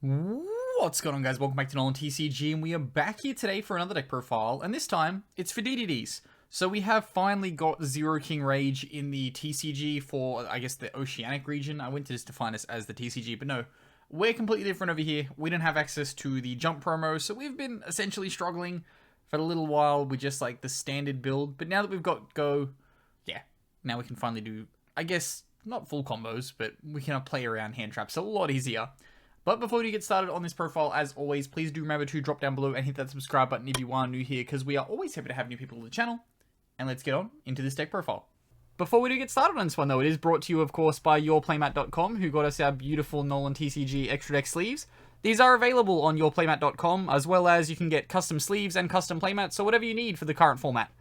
What's going on, guys? Welcome back to NolanTCG, and we are back here today for another deck profile, and this time, it's for DDDs. So we have finally got Zero King Rage in the TCG for, I guess, the Oceanic region. I went to just define this as the TCG, but no. We're completely different over here. We don't have access to the jump promo, so we've been essentially struggling for a little while with just, like, the standard build. But now that we've got Go, yeah, now we can finally do, I guess, not full combos, but we can play around hand traps a lot easier. But before we get started on this profile, as always, please do remember to drop down below and hit that subscribe button if you are new here, because we are always happy to have new people to the channel. And let's get on into this deck profile. Before we do get started on this one, though, it is brought to you, of course, by yourplaymat.com, who got us our beautiful NolanTCG extra deck sleeves. These are available on yourplaymat.com, as well as you can get custom sleeves and custom playmats, so whatever you need for the current format.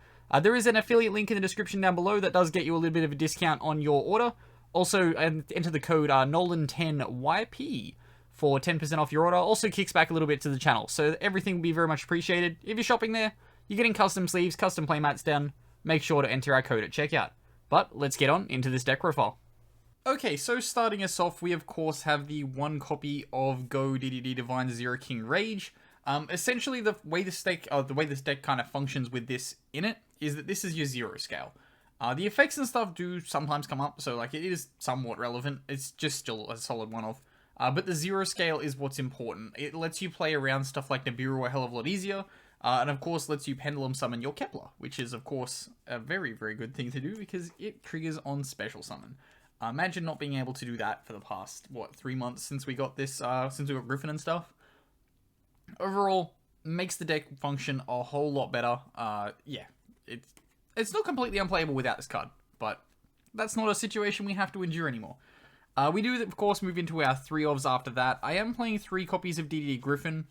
There is an affiliate link in the description down below that does get you a little bit of a discount on your order. Also, enter the code NOLAN10YP. for 10% off your order. Also kicks back a little bit to the channel, so everything will be very much appreciated. If you're shopping there, you're getting custom sleeves, custom playmats down, make sure to enter our code at checkout. But let's get on into this deck profile. Okay, so starting us off, we of course have the one copy of Go DDD Divine Zero King Rage. Essentially, the way this deck kind of functions with this in it is that this is your zero scale. The effects and stuff do sometimes come up, so like it is somewhat relevant. It's just still a solid one-off. But the zero scale is what's important. It lets you play around stuff like Nibiru a hell of a lot easier, and of course lets you pendulum summon your Kepler, which is of course a very, very good thing to do because it triggers on special summon. Imagine not being able to do that for the past, 3 months since we got this, since we got Griffin and stuff. Overall, makes the deck function a whole lot better. Yeah, it's not completely unplayable without this card, but that's not a situation we have to endure anymore. We do, of course, move into our 3-ofs after that. I am playing 3 copies of DDD Griffin.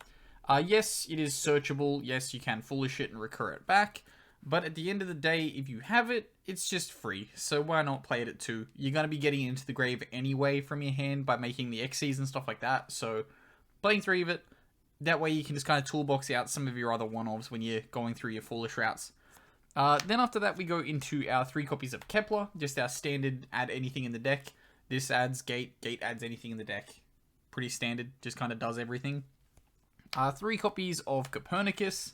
Yes, it is searchable. Yes, you can foolish it and recur it back. But at the end of the day, if you have it, it's just free. So why not play it at 2? You're going to be getting into the grave anyway from your hand by making the Xyz and stuff like that. So playing 3 of it, that way you can just kind of toolbox out some of your other 1-ofs when you're going through your foolish routes. Then after that, we go into our 3 copies of Kepler. Just our standard add anything in the deck. This adds Gate, Gate adds anything in the deck. Pretty standard, just kind of does everything. 3 copies of Copernicus.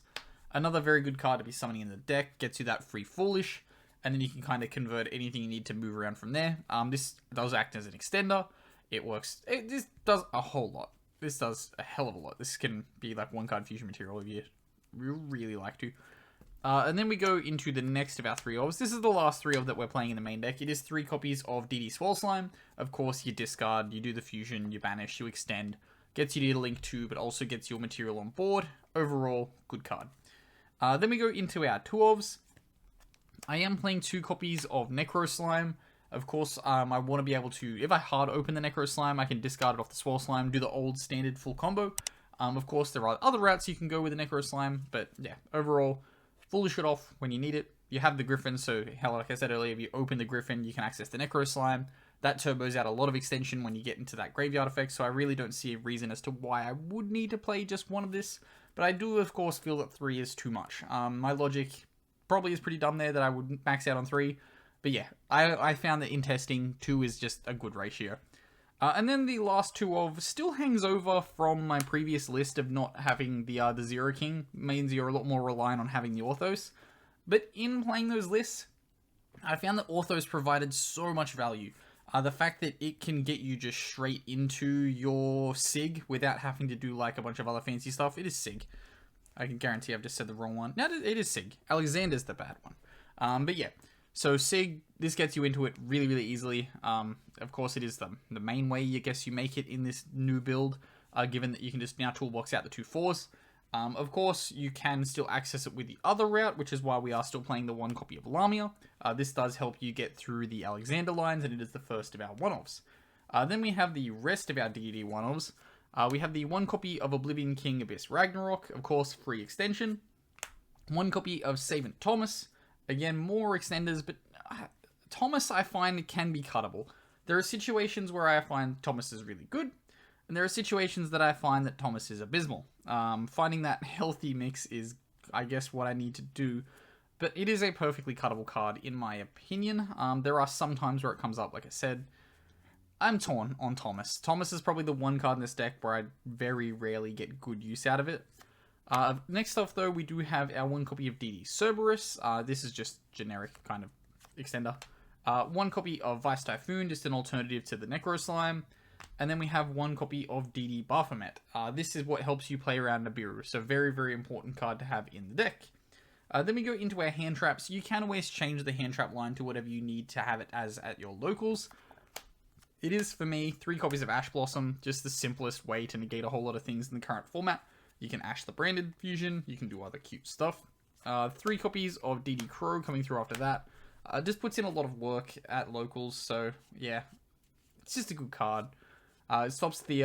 Another very good card to be summoning in the deck. Gets you that free Foolish. And then you can kind of convert anything you need to move around from there. This does act as an extender. It works. This does a whole lot. This does a hell of a lot. This can be like 1-card fusion material if you really like to. And then we go into the next of our 3-ofs. This is the last 3-of that we're playing in the main deck. It is 3 copies of DD Swell Slime. Of course, you discard, you do the fusion, you banish, you extend. Gets you to link 2, but also gets your material on board. Overall, good card. Then we go into our 2-ofs. I am playing 2 copies of Necro Slime. Of course, I want to be able to, if I hard open the Necro Slime, I can discard it off the Swell Slime, do the old standard full combo. Of course, there are other routes you can go with the Necro Slime, but yeah, overall, foolish it off when you need it. You have the Griffin, so hell, like I said earlier, if you open the Griffin, you can access the Necro Slime. That turbos out a lot of extension when you get into that graveyard effect, so I really don't see a reason as to why I would need to play just one of this. But I do, of course, feel that 3 is too much. My logic probably is pretty dumb there that I would max out on 3. But yeah, I found that in testing, 2 is just a good ratio. And then the last 2 of still hangs over from my previous list of not having the Zero King. Means you're a lot more reliant on having the Orthos. But in playing those lists, I found that Orthos provided so much value. The fact that it can get you just straight into your SIG without having to do like a bunch of other fancy stuff. It is SIG. I can guarantee I've just said the wrong one. No, it is SIG. Alexander's the bad one. But yeah. So SIG, this gets you into it really, really easily. Of course, it is the main way, I guess, you make it in this new build, given that you can just now toolbox out the 2 4s. Of course, you can still access it with the other route, which is why we are still playing the 1 copy of Lamia. This does help you get through the Alexander lines, and it is the first of our 1-offs. Then we have the rest of our DD 1-offs. We have the 1 copy of Oblivion King Abyss Ragnarok, of course, free extension. 1 copy of Savant Thomas. Again, more extenders, but Thomas I find can be cuttable. There are situations where I find Thomas is really good, and there are situations that I find that Thomas is abysmal. Finding that healthy mix is, I guess, what I need to do, but it is a perfectly cuttable card in my opinion. There are some times where it comes up, like I said. I'm torn on Thomas. Thomas is probably the one card in this deck where I very rarely get good use out of it. Next off, though, we do have our one copy of DD Cerberus. This is just generic kind of extender. One copy of Vice Typhoon, just an alternative to the Necro Slime. And then we have one copy of DD Baphomet. This is what helps you play around Nibiru, so very, very important card to have in the deck. Then we go into our hand traps. You can always change the hand trap line to whatever you need to have it as at your locals. It is, for me, 3 copies of Ash Blossom, just the simplest way to negate a whole lot of things in the current format. You can Ash the Branded fusion, you can do other cute stuff. 3 copies of DD Crow coming through after that. Just puts in a lot of work at locals, so yeah, it's just a good card. It stops the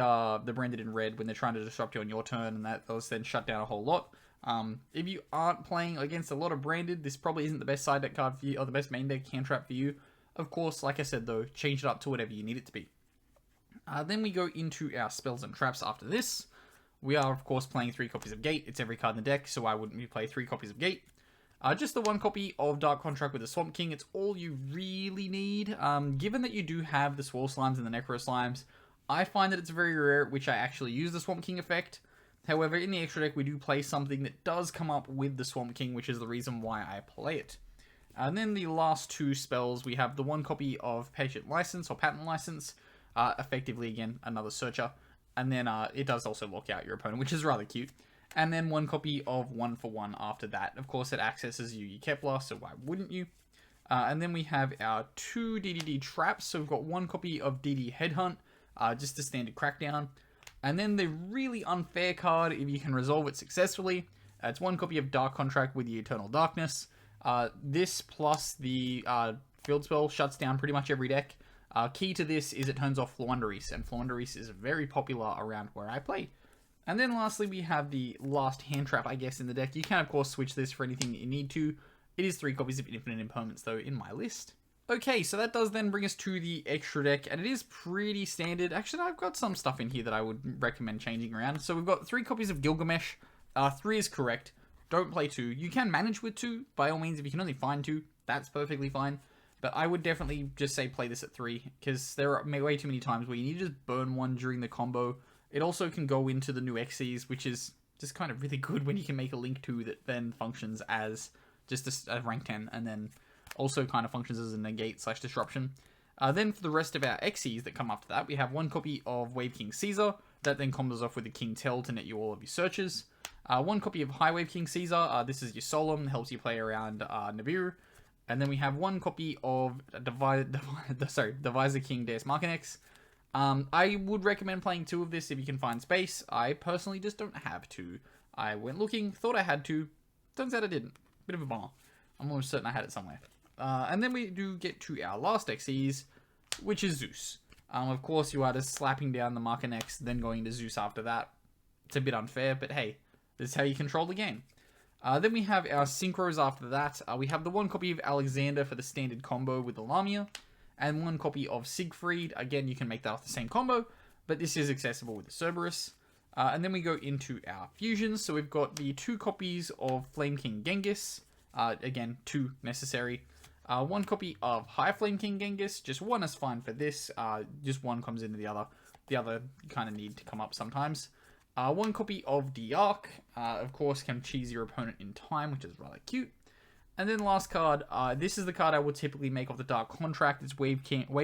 Branded in red when they're trying to disrupt you on your turn, and that does then shut down a whole lot. If you aren't playing against a lot of Branded, this probably isn't the best side deck card for you, or the best main deck hand trap for you. Of course, like I said though, change it up to whatever you need it to be. Then we go into our spells and traps after this. We are, of course, playing 3 copies of Gate. It's every card in the deck, so why wouldn't we play 3 copies of Gate? Just the 1 copy of Dark Contract with the Swamp King. It's all you really need. Given that you do have the Swirl Slimes and the Necro Slimes, I find that it's very rare which I actually use the Swamp King effect. However, in the extra deck, we do play something that does come up with the Swamp King, which is the reason why I play it. And then the last 2 spells, we have the 1 copy of Patient License or Patent License, effectively, again, another Searcher, and then it does also lock out your opponent, which is rather cute, and then 1 copy of 1 for 1 after that. Of course, it accesses Yugi Kepler, so why wouldn't you? And then we have our 2 DDD Traps, so we've got 1 copy of DD Headhunt, just a standard Crackdown, and then the really unfair card, if you can resolve it successfully, it's 1 copy of Dark Contract with the Eternal Darkness. This plus the field spell shuts down pretty much every deck. Key to this is it turns off Floowandereeze, and Floowandereeze is very popular around where I play. And then lastly, we have the last hand trap, I guess, in the deck. You can, of course, switch this for anything that you need to. It is 3 copies of Infinite Impermanence, though, in my list. Okay, so that does then bring us to the extra deck, and it is pretty standard. Actually, I've got some stuff in here that I would recommend changing around. So we've got 3 copies of Gilgamesh. 3 is correct. Don't play 2. You can manage with 2, by all means. If you can only find 2, that's perfectly fine. But I would definitely just say play this at 3, because there are way too many times where you need to just burn 1 during the combo. It also can go into the new Xyz, which is just kind of really good when you can make a Link 2 that then functions as just a rank 10, and then also kind of functions as a negate/disruption. Then for the rest of our Xyz that come after that, we have 1 copy of Wave King Caesar, that then combos off with the King Tell to net you all of your searches. 1 copy of High Wave King Caesar, this is your Solemn, helps you play around Nibiru. And then we have 1 copy of Divisor King Deus Marcanex. I would recommend playing 2 of this if you can find space. I personally just don't have 2. I went looking, thought I had 2. Turns out I didn't. Bit of a bummer. I'm almost certain I had it somewhere. And then we do get to our last Xyz, which is Zeus. Of course, you are just slapping down the Marcanex, then going to Zeus after that. It's a bit unfair, but hey, this is how you control the game. Then we have our Synchros after that. We have the 1 copy of Alexander for the standard combo with the Lamia, and 1 copy of Siegfried. Again, you can make that off the same combo, but this is accessible with the Cerberus. And then we go into our fusions. So we've got the 2 copies of Flame King Genghis. Again, 2 necessary. 1 copy of High Flame King Genghis. Just 1 is fine for this. Just 1 comes into the other. The other you kind of need to come up sometimes. 1 copy of Diark, of course, can cheese your opponent in time, which is rather cute. And then last card, this is the card I would typically make off the Dark Contract. It's Wave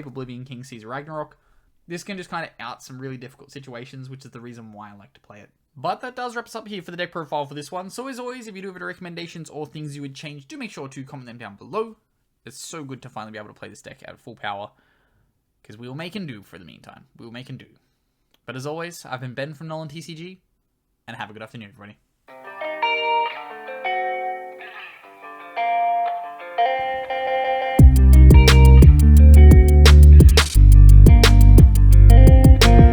Oblivion King Caesar Ragnarok. This can just kind of out some really difficult situations, which is the reason why I like to play it. But that does wrap us up here for the deck profile for this one. So as always, if you do have any recommendations or things you would change, do make sure to comment them down below. It's so good to finally be able to play this deck at full power, because we will make and do for the meantime. We will make and do. But as always, I've been Ben from NolanTCG, and have a good afternoon, everybody.